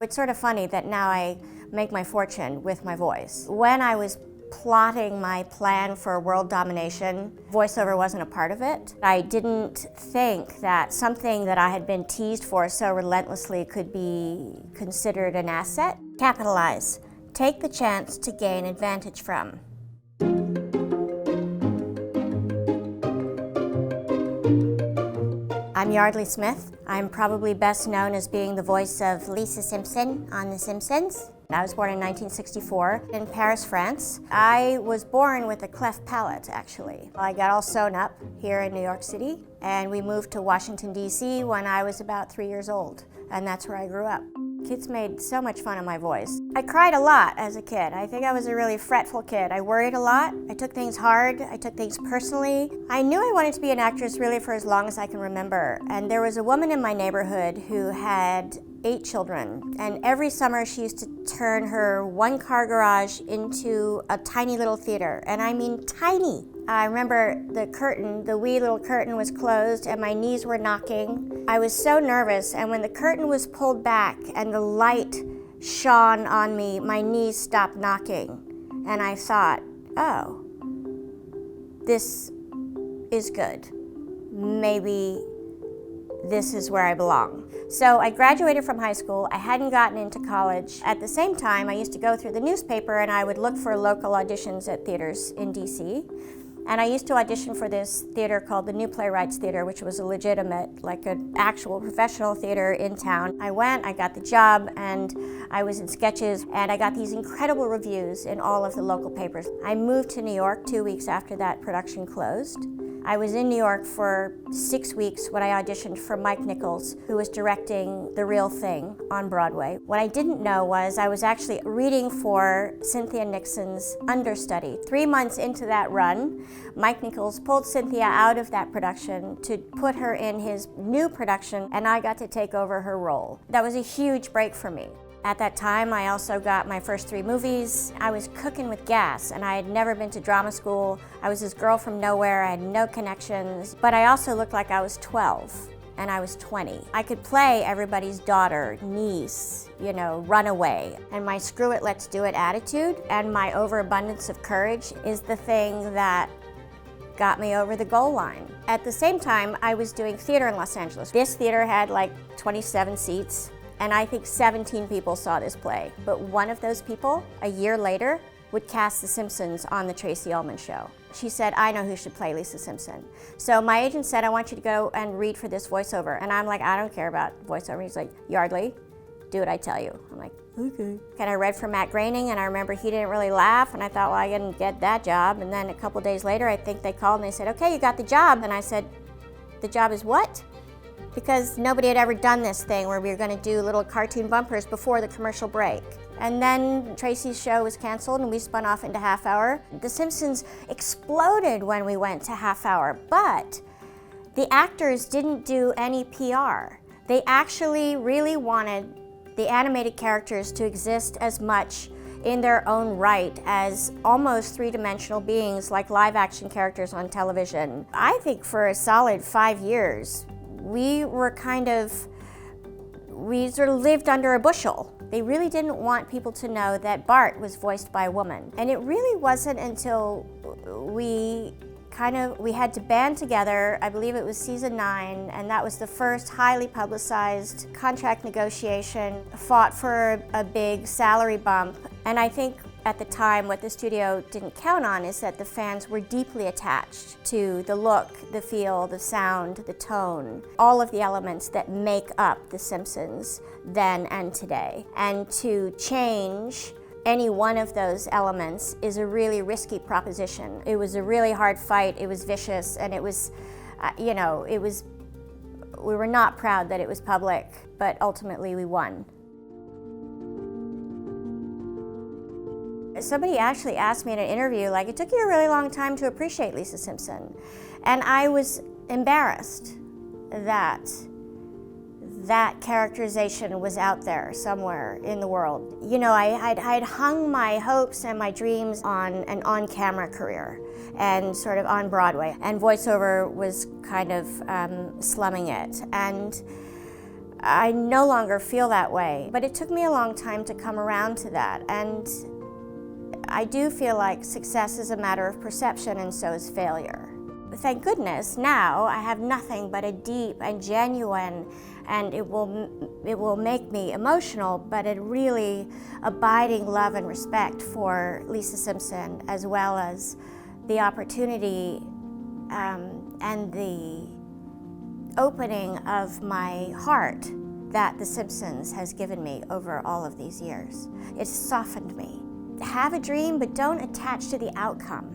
It's sort of funny that now I make my fortune with my voice. When I was plotting my plan for world domination, voiceover wasn't a part of it. I didn't think that something that I had been teased for so relentlessly could be considered an asset. Capitalize. Take the chance to gain advantage from. I'm Yeardley Smith. I'm probably best known as being the voice of Lisa Simpson on The Simpsons. I was born in 1964 in Paris, France. I was born with a cleft palate, actually. I got all sewn up here in New York City, and we moved to Washington, D.C. when I was about 3 years old, and that's where I grew up. Kids made so much fun of my voice. I cried a lot as a kid. I think I was a really fretful kid. I worried a lot. I took things hard. I took things personally. I knew I wanted to be an actress really for as long as I can remember. And there was a woman in my neighborhood who had 8 children. And every summer she used to turn her one-car garage into a tiny little theater. And I mean tiny. I remember the wee little curtain was closed and my knees were knocking. I was so nervous, and when the curtain was pulled back and the light shone on me, my knees stopped knocking. And I thought, oh, this is good. Maybe this is where I belong. So I graduated from high school. I hadn't gotten into college. At the same time, I used to go through the newspaper and I would look for local auditions at theaters in DC. And I used to audition for this theater called the New Playwrights Theater, which was a legitimate, like an actual professional theater in town. I went, I got the job, and I was in sketches, and I got these incredible reviews in all of the local papers. I moved to New York 2 weeks after that production closed. I was in New York for 6 weeks when I auditioned for Mike Nichols, who was directing The Real Thing on Broadway. What I didn't know was I was actually reading for Cynthia Nixon's understudy. 3 months into that run, Mike Nichols pulled Cynthia out of that production to put her in his new production, and I got to take over her role. That was a huge break for me. At that time, I also got my first 3 movies. I was cooking with gas, and I had never been to drama school. I was this girl from nowhere. I had no connections, but I also looked like I was 12, and I was 20. I could play everybody's daughter, niece, runaway. And my screw it, let's do it attitude and my overabundance of courage is the thing that got me over the goal line. At the same time, I was doing theater in Los Angeles. This theater had like 27 seats. And I think 17 people saw this play. But one of those people, a year later, would cast The Simpsons on the Tracy Ullman Show. She said, I know who should play Lisa Simpson. So my agent said, I want you to go and read for this voiceover. And I'm like, I don't care about voiceover. He's like, Yeardley, do what I tell you. I'm like, okay. And I read for Matt Groening, and I remember he didn't really laugh, and I thought, well, I didn't get that job. And then a couple days later, I think they called and they said, okay, you got the job. And I said, the job is what? Because nobody had ever done this thing where we were going to do little cartoon bumpers before the commercial break. And then Tracy's show was canceled and we spun off into half hour. The Simpsons exploded when we went to half hour, but the actors didn't do any PR. They actually really wanted the animated characters to exist as much in their own right as almost three-dimensional beings like live action characters on television. I think for a solid 5 years, we sort of lived under a bushel. They really didn't want people to know that Bart was voiced by a woman. And it really wasn't until we had to band together, I believe it was season 9, and that was the first highly publicized contract negotiation, fought for a big salary bump. And I think at the time, what the studio didn't count on is that the fans were deeply attached to the look, the feel, the sound, the tone, all of the elements that make up The Simpsons then and today. And to change any one of those elements is a really risky proposition. It was a really hard fight, it was vicious, and it was, we were not proud that it was public, but ultimately we won. Somebody actually asked me in an interview, like, it took you a really long time to appreciate Lisa Simpson. And I was embarrassed that that characterization was out there somewhere in the world. I'd hung my hopes and my dreams on an on-camera career and sort of on Broadway, and voiceover was kind of slumming it. And I no longer feel that way, but it took me a long time to come around to that. And I do feel like success is a matter of perception, and so is failure. Thank goodness now I have nothing but a deep and genuine, and it will make me emotional, but a really abiding love and respect for Lisa Simpson, as well as the opportunity and the opening of my heart that The Simpsons has given me over all of these years. It's softened me. Have a dream, but don't attach to the outcome.